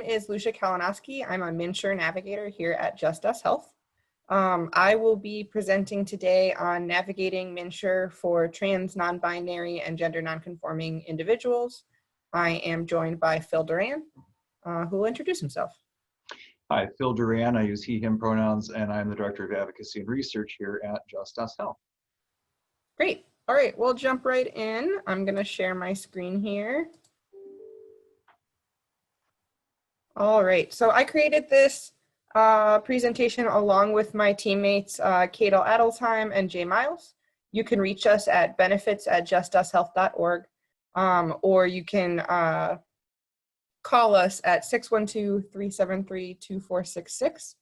is Lucia. I'm a MNsure navigator here at Just Us Health. I will be presenting today on navigating MNsure for trans, non-binary, and gender non-conforming individuals. I am joined by Phil Duran, who will introduce himself. Hi, Phil Duran. I use he, him pronouns, and I'm the Director of Advocacy and Research here at Just Us Health. Great. All right, we'll jump right in. I'm going to share my screen here. All right, so I created this presentation along with my teammates, Kate Adelsheim and Jay Miles. You can reach us at benefits@justushealth.org, or you can call us at 612-373-2466,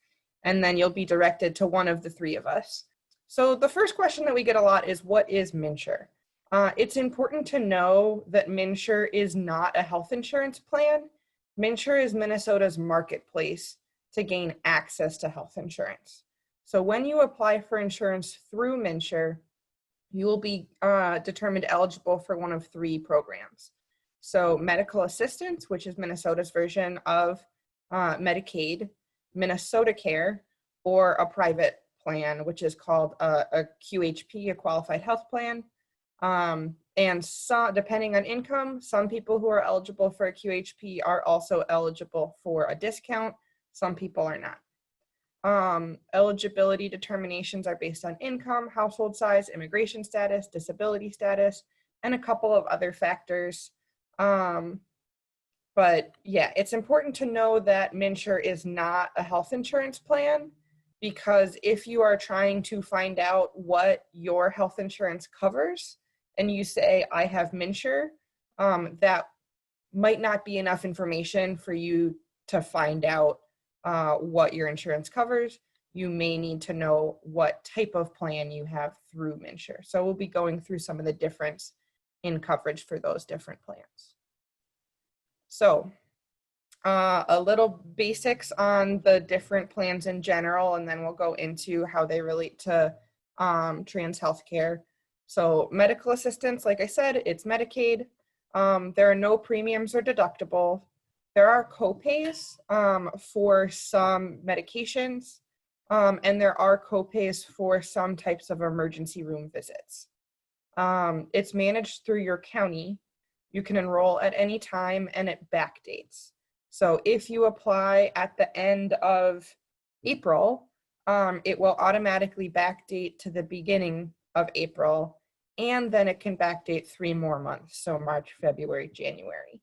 and then you'll be directed to one of the three of us. So the first question that we get a lot is, what is MNsure? It's important to know that MNsure is not a health insurance plan. MNsure is Minnesota's marketplace to gain access to health insurance. So when you apply for insurance through MNsure, you will be determined eligible for one of three programs. So medical assistance, which is Minnesota's version of Medicaid, Minnesota Care, or a private plan, which is called a QHP, a qualified health plan. And so, depending on income, some people who are eligible for a QHP are also eligible for a discount. Some people are not. Eligibility determinations are based on income, household size, immigration status, disability status, and a couple of other factors. But yeah, it's important to know that MNsure is not a health insurance plan, because if you are trying to find out what your health insurance covers, and you say, I have MNsure, that might not be enough information for you to find out what your insurance covers. You may need to know what type of plan you have through MNsure. So we'll be going through some of the difference in coverage for those different plans. So a little basics on the different plans in general, and then we'll go into how they relate to trans healthcare. So medical assistance, like I said, it's Medicaid. There are no premiums or deductible. There are copays for some medications, and there are copays for some types of emergency room visits. It's managed through your county. You can enroll at any time, and it backdates. So if you apply at the end of April, it will automatically backdate to the beginning of April, and then it can backdate 3 more months, so March, February, January,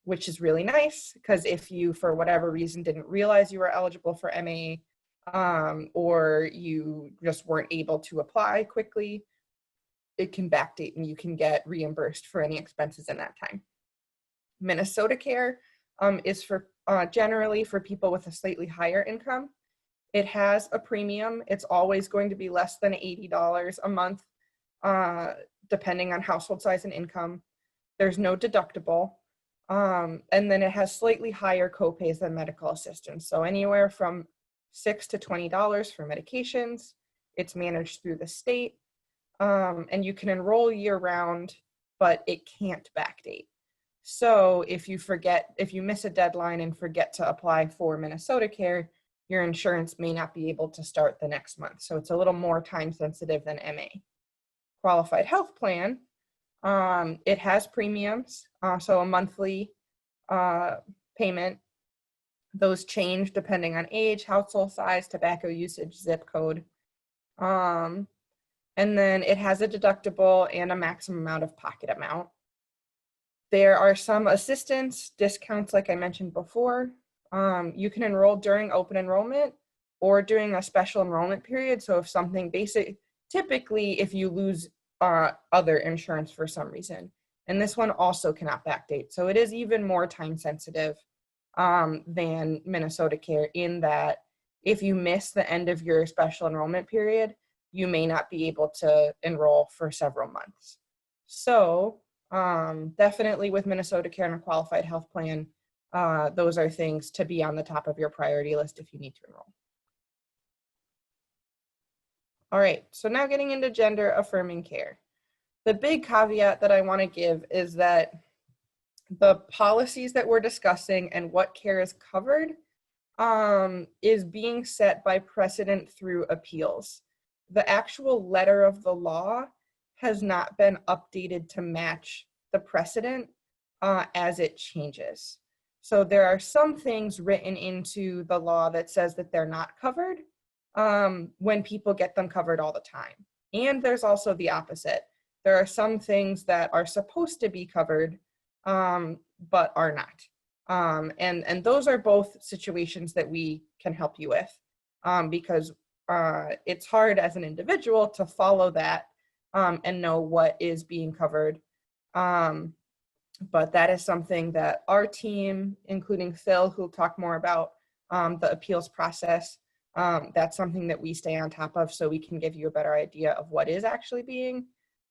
which is really nice, because if you, for whatever reason, didn't realize you were eligible for MA, or you just weren't able to apply quickly, it can backdate and you can get reimbursed for any expenses in that time. Minnesota Care is for generally for people with a slightly higher income. It has a premium. It's always going to be less than $80 a month, depending on household size and income. There's no deductible. And then it has slightly higher copays than medical assistance. So anywhere from $6 to $20 for medications. It's managed through the state. And you can enroll year round, but it can't backdate. So if you miss a deadline and forget to apply for Minnesota Care, your insurance may not be able to start the next month. So it's a little more time sensitive than MA. Qualified health plan, it has premiums, so a monthly payment. Those change depending on age, household size, tobacco usage, zip code. And then it has a deductible and a maximum out-of-pocket amount. There are some assistance discounts, like I mentioned before. You can enroll during open enrollment or during a special enrollment period. So if something basic, typically if you lose other insurance for some reason, and this one also cannot backdate. So it is even more time sensitive than Minnesota Care, in that if you miss the end of your special enrollment period, you may not be able to enroll for several months. So definitely with Minnesota Care and a qualified health plan, those are things to be on the top of your priority list if you need to enroll. All right, so now getting into gender affirming care. The big caveat that I want to give is that the policies that we're discussing and what care is covered is being set by precedent through appeals. The actual letter of the law has not been updated to match the precedent as it changes. So there are some things written into the law that says that they're not covered when people get them covered all the time. And there's also the opposite. There are some things that are supposed to be covered but are not. And those are both situations that we can help you with because it's hard as an individual to follow that and know what is being covered. But that is something that our team, including Phil, who'll talk more about the appeals process, that's something that we stay on top of so we can give you a better idea of what is actually being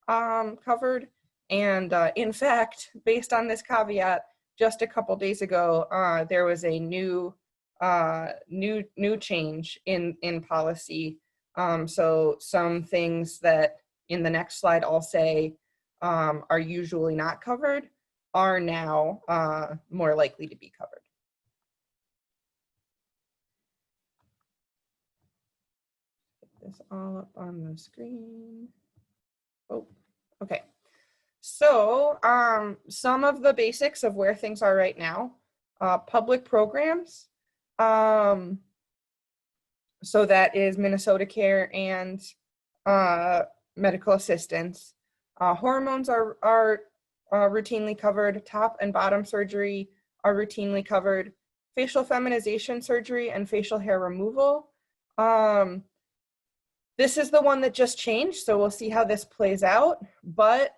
covered. And in fact, based on this caveat, just a couple days ago, there was a new change in policy. So some things that in the next slide I'll say are usually not covered are now more likely to be covered. Get this all up on the screen. Oh, okay. So some of the basics of where things are right now, public programs. So that is Minnesota Care and medical assistance. Hormones are routinely covered. Top and bottom surgery are routinely covered. Facial feminization surgery and facial hair removal. This is the one that just changed, so we'll see how this plays out. But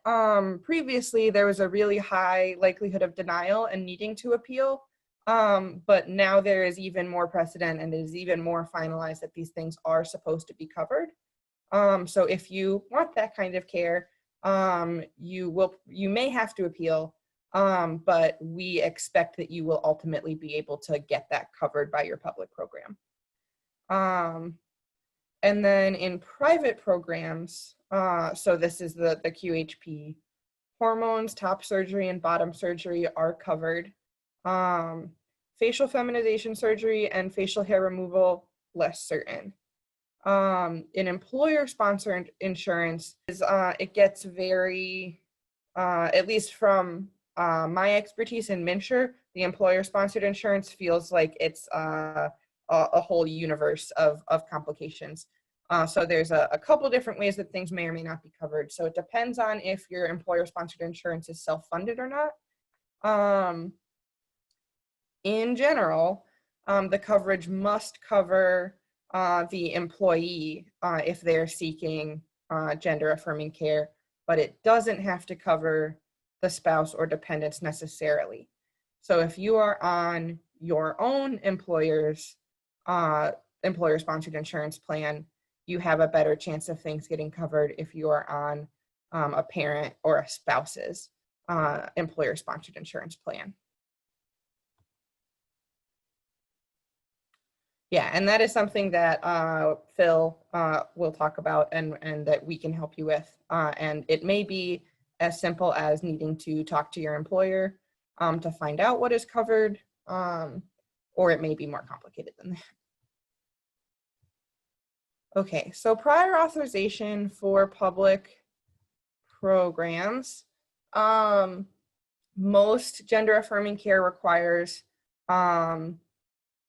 previously, there was a really high likelihood of denial and needing to appeal. But now there is even more precedent and it is even more finalized that these things are supposed to be covered. So if you want that kind of care, you may have to appeal, but we expect that you will ultimately be able to get that covered by your public program. And then in private programs, so this is the QHP, hormones, top surgery, and bottom surgery are covered. Facial feminization surgery and facial hair removal, less certain. In employer-sponsored insurance, it gets very, at least from my expertise in MNsure, the employer-sponsored insurance feels like it's a whole universe of complications. So there's a couple different ways that things may or may not be covered. So it depends on if your employer-sponsored insurance is self-funded or not. In general, the coverage must cover the employee if they're seeking gender-affirming care, but it doesn't have to cover the spouse or dependents necessarily. So if you are on your own employer's employer-sponsored insurance plan, you have a better chance of things getting covered if you are on a parent or a spouse's employer-sponsored insurance plan. Yeah, and that is something that Phil will talk about and that we can help you with. And it may be as simple as needing to talk to your employer to find out what is covered, or it may be more complicated than that. Okay, so prior authorization for public programs. Most gender affirming care requires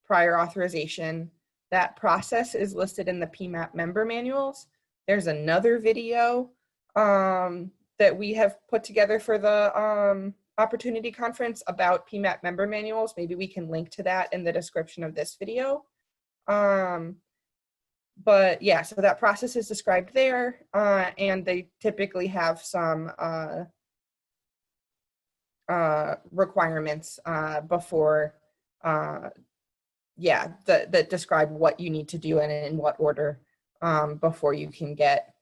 prior authorization. That process is listed in the PMAP member manuals. There's another video that we have put together for the opportunity conference about PMAP member manuals. Maybe we can link to that in the description of this video. But yeah, so that process is described there, and they typically have some requirements before, that describe what you need to do and in what order before you can get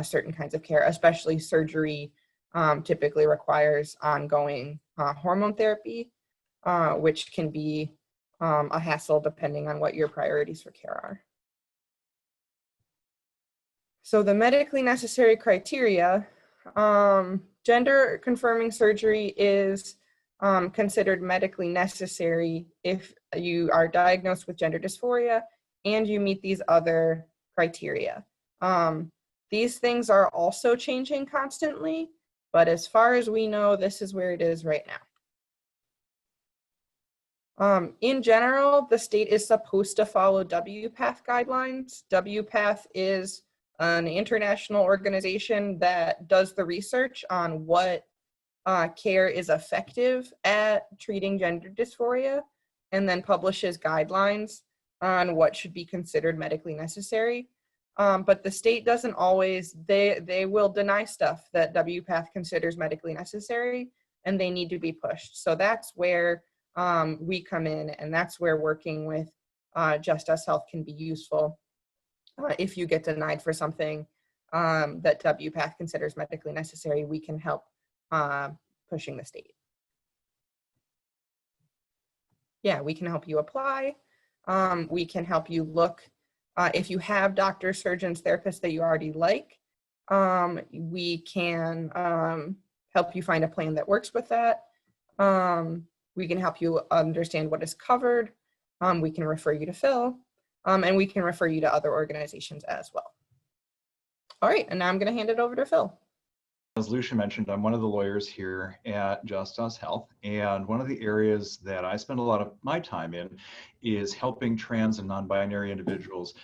certain kinds of care, especially surgery typically requires ongoing hormone therapy, which can be a hassle depending on what your priorities for care are. So the medically necessary criteria, gender confirming surgery is considered medically necessary if you are diagnosed with gender dysphoria and you meet these other criteria. These things are also changing constantly, but as far as we know, this is where it is right now. In general, the state is supposed to follow WPATH guidelines. WPATH is an international organization that does the research on what care is effective at treating gender dysphoria, and then publishes guidelines on what should be considered medically necessary. But the state doesn't always, they will deny stuff that WPATH considers medically necessary, and they need to be pushed. So that's where we come in, and that's where working with Just Us Health can be useful. If you get denied for something that WPATH considers medically necessary, we can help pushing the state. Yeah, we can help you apply. We can help you look, if you have doctors, surgeons, therapists that you already like, we can help you find a plan that works with that. We can help you understand what is covered. We can refer you to Phil, and we can refer you to other organizations as well. All right, and now I'm going to hand it over to Phil. As Lucia mentioned, I'm one of the lawyers here at Just Us Health, and one of the areas that I spend a lot of my time in is helping trans and non-binary individuals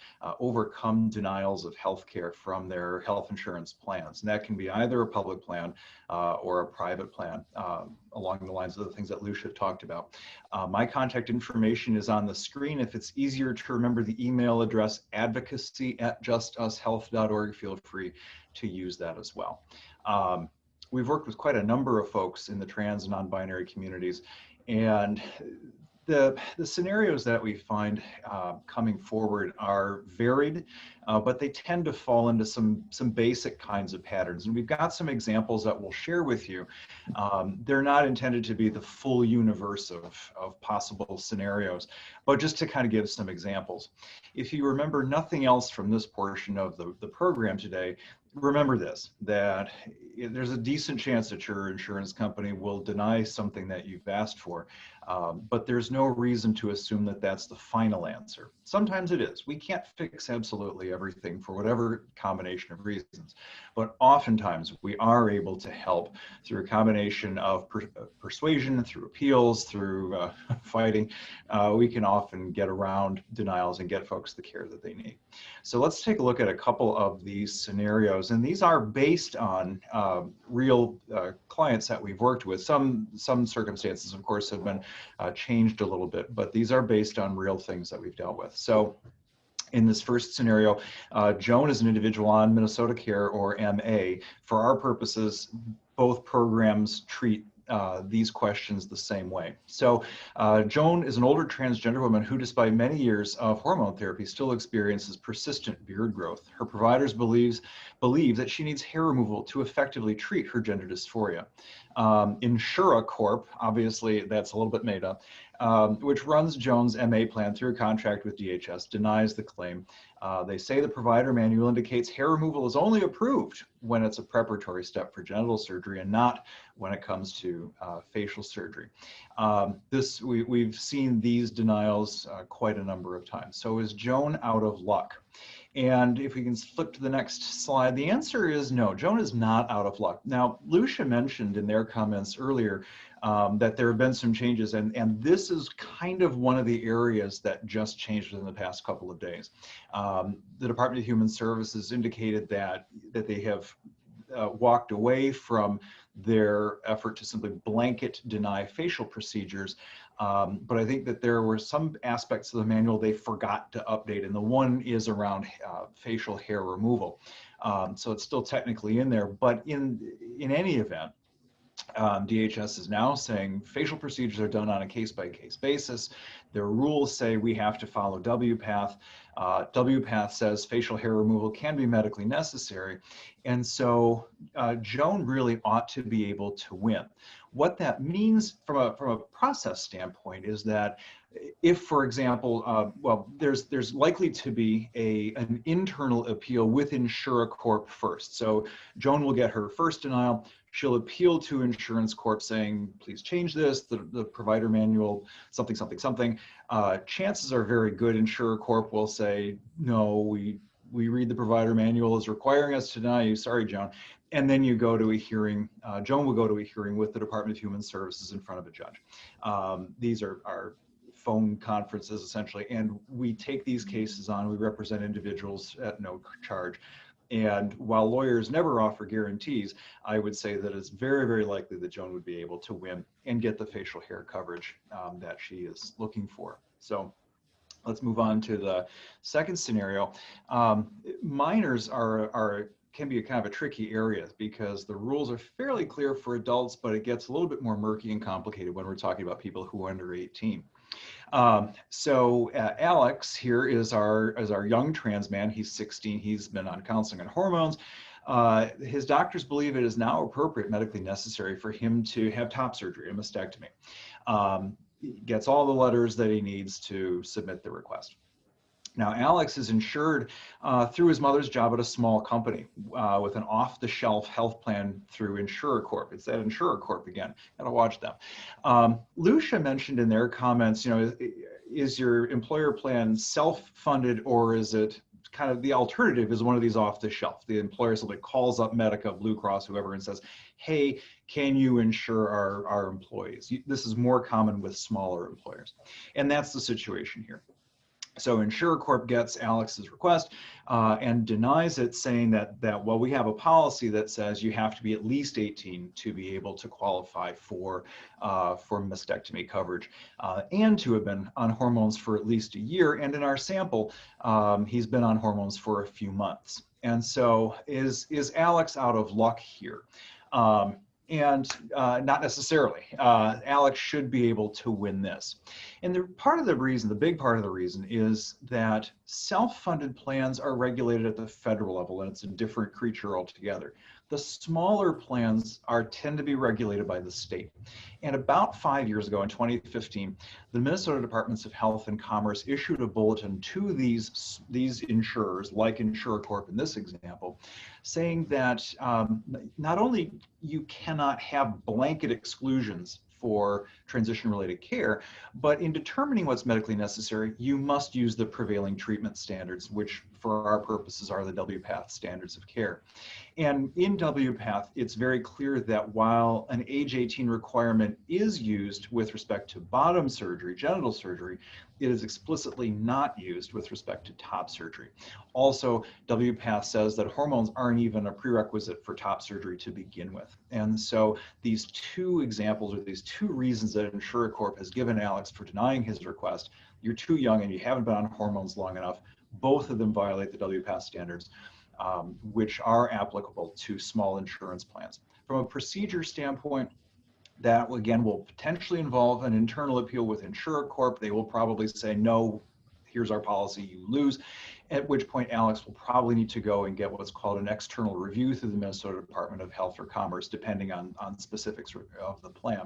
overcome denials of health care from their health insurance plans. And that can be either a public plan or a private plan, along the lines of the things that Lucia talked about. My contact information is on the screen. If it's easier to remember the email address, advocacy@justushealth.org, feel free to use that as well. We've worked with quite a number of folks in the trans and non-binary communities, and the scenarios that we find coming forward are varied, but they tend to fall into some basic kinds of patterns. And we've got some examples that we'll share with you. They're not intended to be the full universe of possible scenarios, but just to kind of give some examples. If you remember nothing else from this portion of the program today, remember this, that there's a decent chance that your insurance company will deny something that you've asked for, but there's no reason to assume that that's the final answer. Sometimes it is. We can't fix absolutely everything for whatever combination of reasons, but oftentimes we are able to help through a combination of persuasion, through appeals, through fighting. We can often get around denials and get folks the care that they need. So let's take a look at a couple of these scenarios, and these are based on real clients that we've worked with. Some circumstances, of course, have been changed a little bit, but these are based on real things that we've dealt with. So in this first scenario, Joan is an individual on Minnesota Care, or MA. For our purposes, both programs treat these questions the same way. So Joan is an older transgender woman who, despite many years of hormone therapy, still experiences persistent beard growth. Her providers believe that she needs hair removal to effectively treat her gender dysphoria. MNsure Corp, obviously that's a little bit made up, which runs Joan's MA plan through a contract with DHS, denies the claim. They say the provider manual indicates hair removal is only approved when it's a preparatory step for genital surgery and not when it comes to facial surgery. We've seen these denials quite a number of times. So is Joan out of luck? And if we can flip to the next slide, the answer is no, Joan is not out of luck. Now, Lucia mentioned in their comments earlier that there have been some changes, and this is kind of one of the areas that just changed in the past couple of days. The Department of Human Services indicated that they have walked away from their effort to simply blanket deny facial procedures. But I think that there were some aspects of the manual they forgot to update, and the one is around facial hair removal. So it's still technically in there, but in any event, DHS is now saying facial procedures are done on a case-by-case basis. Their rules say we have to follow WPATH. WPATH says facial hair removal can be medically necessary. And so Joan really ought to be able to win. What that means from a process standpoint is that if, for example, well, there's likely to be an internal appeal with MNsure Corp first. So Joan will get her first denial. she'll appeal to Insurance Corp saying, please change this, the provider manual, something, something, something. Chances are very good Insurer Corp will say, no, we read the provider manual is requiring us to deny you. Sorry, Joan. And then you go to a hearing. Joan will go to a hearing with the Department of Human Services in front of a judge. These are phone conferences essentially, and we take these cases on. We represent individuals at no charge. And while lawyers never offer guarantees, I would say that it's very, very likely that Joan would be able to win and get the facial hair coverage that she is looking for. So let's move on to the second scenario. Minors can be a kind of a tricky area because the rules are fairly clear for adults, but it gets a little bit more murky and complicated when we're talking about people who are under 18. Alex here is our young trans man. He's 16. He's been on counseling and hormones. His doctors believe it is now appropriate, medically necessary for him to have top surgery, a mastectomy. He gets all the letters that he needs to submit the request. Now, Alex is insured through his mother's job at a small company with an off-the-shelf health plan through Insurer Corp. It's that Insurer Corp again. Gotta watch them. Lucia mentioned in their comments, is your employer plan self-funded, or is it kind of the alternative is one of these off-the-shelf? The employer simply calls up Medica, Blue Cross, whoever, and says, hey, can you insure our employees? This is more common with smaller employers. And that's the situation here. So Insurer Corp gets Alex's request and denies it, saying that well, we have a policy that says you have to be at least 18 to be able to qualify for mastectomy coverage and to have been on hormones for at least a year. And in our sample, he's been on hormones for a few months. And so is Alex out of luck here? And not necessarily. Alex should be able to win this. And the big part of the reason is that self-funded plans are regulated at the federal level, and it's a different creature altogether. The smaller plans tend to be regulated by the state. And about 5 years ago, in 2015, the Minnesota Departments of Health and Commerce issued a bulletin to these insurers, like Insurer Corp in this example, saying that not only you cannot have blanket exclusions for transition-related care, but in determining what's medically necessary, you must use the prevailing treatment standards, which for our purposes are the WPATH standards of care. And in WPATH, it's very clear that while an age 18 requirement is used with respect to bottom surgery, genital surgery, it is explicitly not used with respect to top surgery. Also, WPATH says that hormones aren't even a prerequisite for top surgery to begin with. And so these two examples, or these two reasons that Insurer Corp has given Alex for denying his request, you're too young and you haven't been on hormones long enough, both of them violate the WPATH standards, which are applicable to small insurance plans. From a procedure standpoint, that again will potentially involve an internal appeal with Insurer Corp. They will probably say, no, here's our policy, you lose, at which point Alex will probably need to go and get what's called an external review through the Minnesota Department of Health or Commerce, depending on specifics of the plan.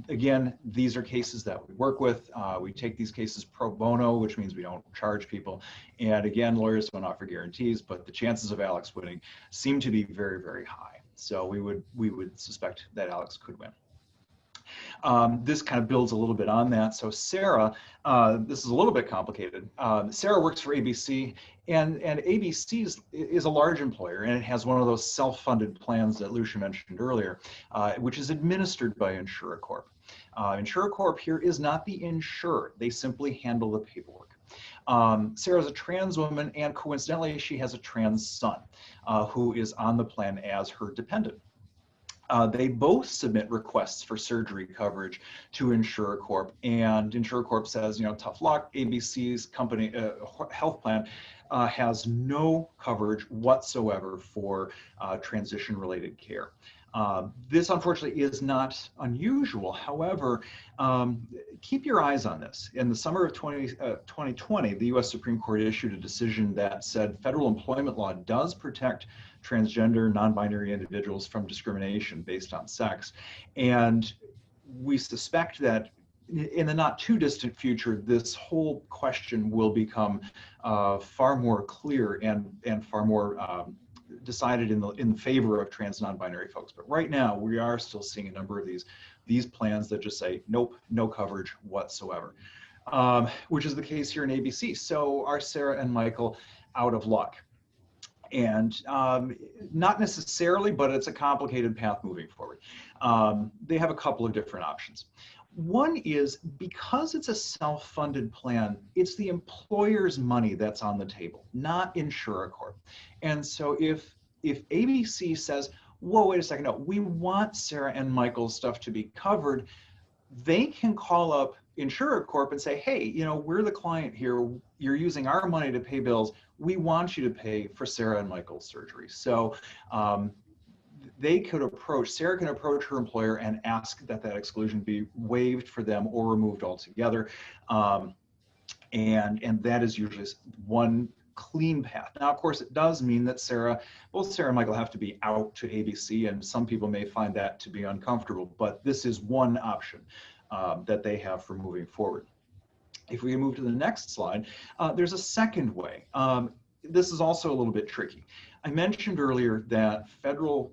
Again, these are cases that we work with. We take these cases pro bono, which means we don't charge people. And again, lawyers don't offer guarantees, but the chances of Alex winning seem to be very, very high. So we would suspect that Alex could win. This kind of builds a little bit on that. So Sarah, this is a little bit complicated. Sarah works for ABC, and ABC is a large employer, and it has one of those self-funded plans that Lucia mentioned earlier, which is administered by Insurer Corp. Insurer Corp here is not the insurer. They simply handle the paperwork. Sarah's a trans woman, and coincidentally, she has a trans son who is on the plan as her dependent. They both submit requests for surgery coverage to Insurer Corp, and Insurer Corp says, tough luck, ABC's company health plan has no coverage whatsoever for transition-related care. This, unfortunately, is not unusual. However, keep your eyes on this. In the summer of 2020, the U.S. Supreme Court issued a decision that said federal employment law does protect transgender, non-binary individuals from discrimination based on sex. And we suspect that in the not too distant future, this whole question will become far more clear and far more decided in favor of trans non-binary folks. But right now, we are still seeing a number of these plans that just say, nope, no coverage whatsoever, which is the case here in ABC. So are Sarah and Michael out of luck? And not necessarily, but it's a complicated path moving forward. They have a couple of different options. One is, because it's a self-funded plan, it's the employer's money that's on the table, not InsureCorp. And so if ABC says, whoa, wait a second, no, we want Sarah and Michael's stuff to be covered, they can call up InsureCorp and say, hey, you know, we're the client here. You're using our money to pay bills. We want you to pay for Sarah and Michael's surgery. So Sarah can approach her employer and ask that exclusion be waived for them or removed altogether. And that is usually one clean path. Now, of course, it does mean that both Sarah and Michael have to be out to ABC, and some people may find that to be uncomfortable, but this is one option that they have for moving forward. If we move to the next slide, there's a second way. This is also a little bit tricky. I mentioned earlier that federal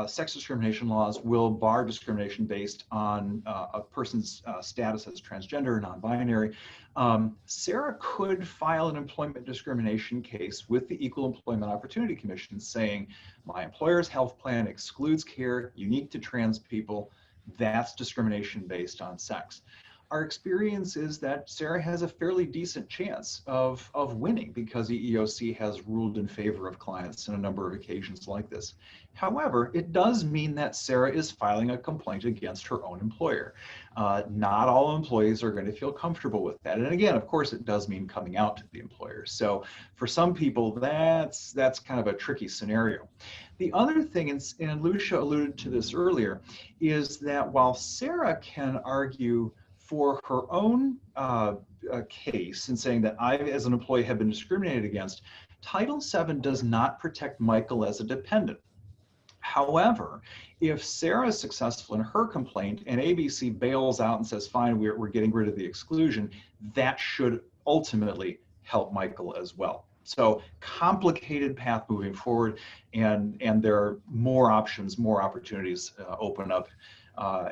sex discrimination laws will bar discrimination based on a person's status as transgender or non-binary. Sarah could file an employment discrimination case with the Equal Employment Opportunity Commission saying, my employer's health plan excludes care unique to trans people. That's discrimination based on sex. Our experience is that Sarah has a fairly decent chance of winning because the EEOC has ruled in favor of clients on a number of occasions like this. However, it does mean that Sarah is filing a complaint against her own employer. Not all employees are going to feel comfortable with that. And again, of course, it does mean coming out to the employer. So for some people, that's kind of a tricky scenario. The other thing, and Lucia alluded to this earlier, is that while Sarah can argue for her own case in saying that I, as an employee, have been discriminated against, Title VII does not protect Michael as a dependent. However, if Sarah is successful in her complaint and ABC bails out and says, fine, we're getting rid of the exclusion, that should ultimately help Michael as well. So complicated path moving forward, and there are more options, more opportunities open up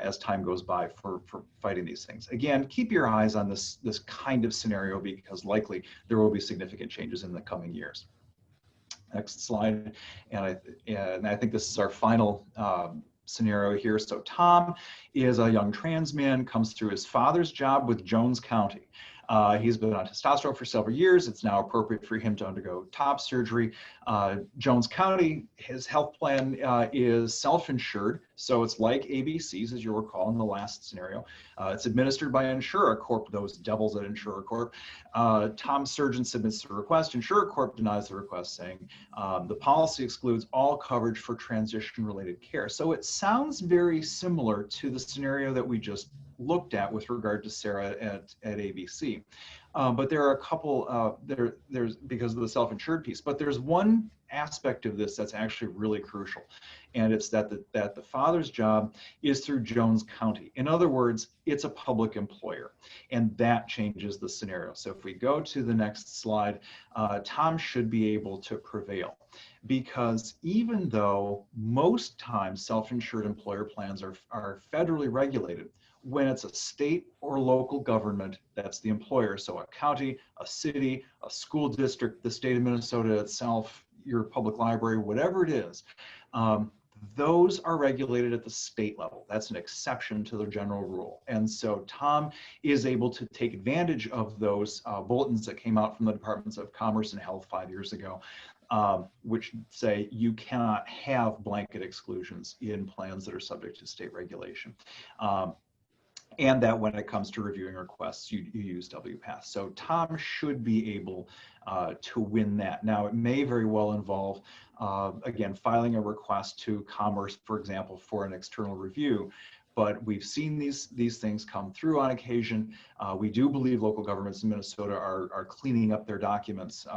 as time goes by for fighting these things. Again, keep your eyes on this kind of scenario because likely there will be significant changes in the coming years. Next slide, and I think this is our final scenario here. So Tom is a young trans man, comes through his father's job with Jones County. He's been on testosterone for several years. It's now appropriate for him to undergo top surgery. Jones County, his health plan is self-insured, so it's like ABC's, as you'll recall in the last scenario. It's administered by InsureCorp, those devils at InsureCorp. Tom's surgeon submits the request. InsureCorp denies the request, saying the policy excludes all coverage for transition-related care. So it sounds very similar to the scenario that we just looked at with regard to Sarah at ABC. But there are a couple, there's because of the self-insured piece, but there's one aspect of this that's actually really crucial. And it's that the father's job is through Jones County. In other words, it's a public employer, and that changes the scenario. So if we go to the next slide, Tom should be able to prevail, because even though most times self-insured employer plans are federally regulated, when it's a state or local government, that's the employer. So a county, a city, a school district, the state of Minnesota itself, your public library, whatever it is, those are regulated at the state level. That's an exception to the general rule. And so Tom is able to take advantage of those bulletins that came out from the Departments of Commerce and Health 5 years ago, which say you cannot have blanket exclusions in plans that are subject to state regulation. And that when it comes to reviewing requests, you use WPATH. So Tom should be able to win that. Now, it may very well involve, again, filing a request to Commerce, for example, for an external review. But we've seen these things come through on occasion. We do believe local governments in Minnesota are cleaning up their documents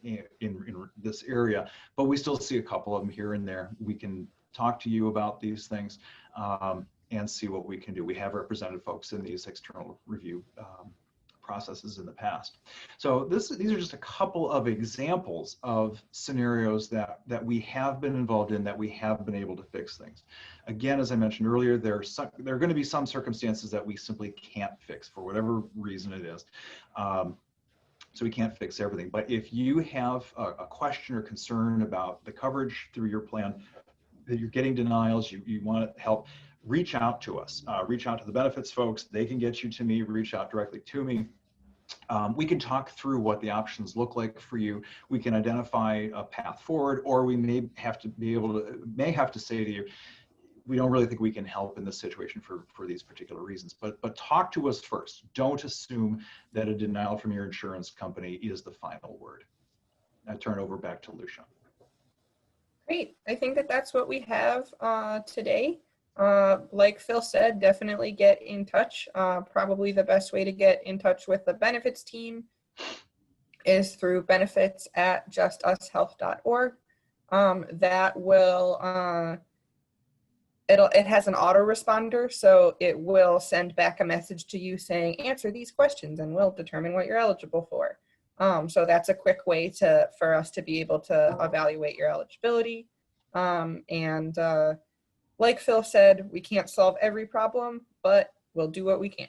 in this area, but we still see a couple of them here and there. We can talk to you about these things and see what we can do. We have represented folks in these external review processes in the past. So these are just a couple of examples of scenarios that we have been involved in, that we have been able to fix things. Again, as I mentioned earlier, there are going to be some circumstances that we simply can't fix for whatever reason it is. So we can't fix everything. But if you have a question or concern about the coverage through your plan, that you're getting denials, you want help, reach out to us. Reach out to the benefits folks. They can get you to me. Reach out directly to me. We can talk through what the options look like for you. We can identify a path forward, or we may have to say to you, we don't really think we can help in this situation for these particular reasons. But talk to us first. Don't assume that a denial from your insurance company is the final word. I turn it over back to Lucia. Great. I think that that's what we have today. Like Phil said, definitely get in touch. Probably the best way to get in touch with the benefits team is through benefits@justushealth.org. That will, it has an autoresponder, so it will send back a message to you saying, answer these questions and we'll determine what you're eligible for. So that's a quick way for us to be able to evaluate your eligibility. Like Phil said, we can't solve every problem, but we'll do what we can.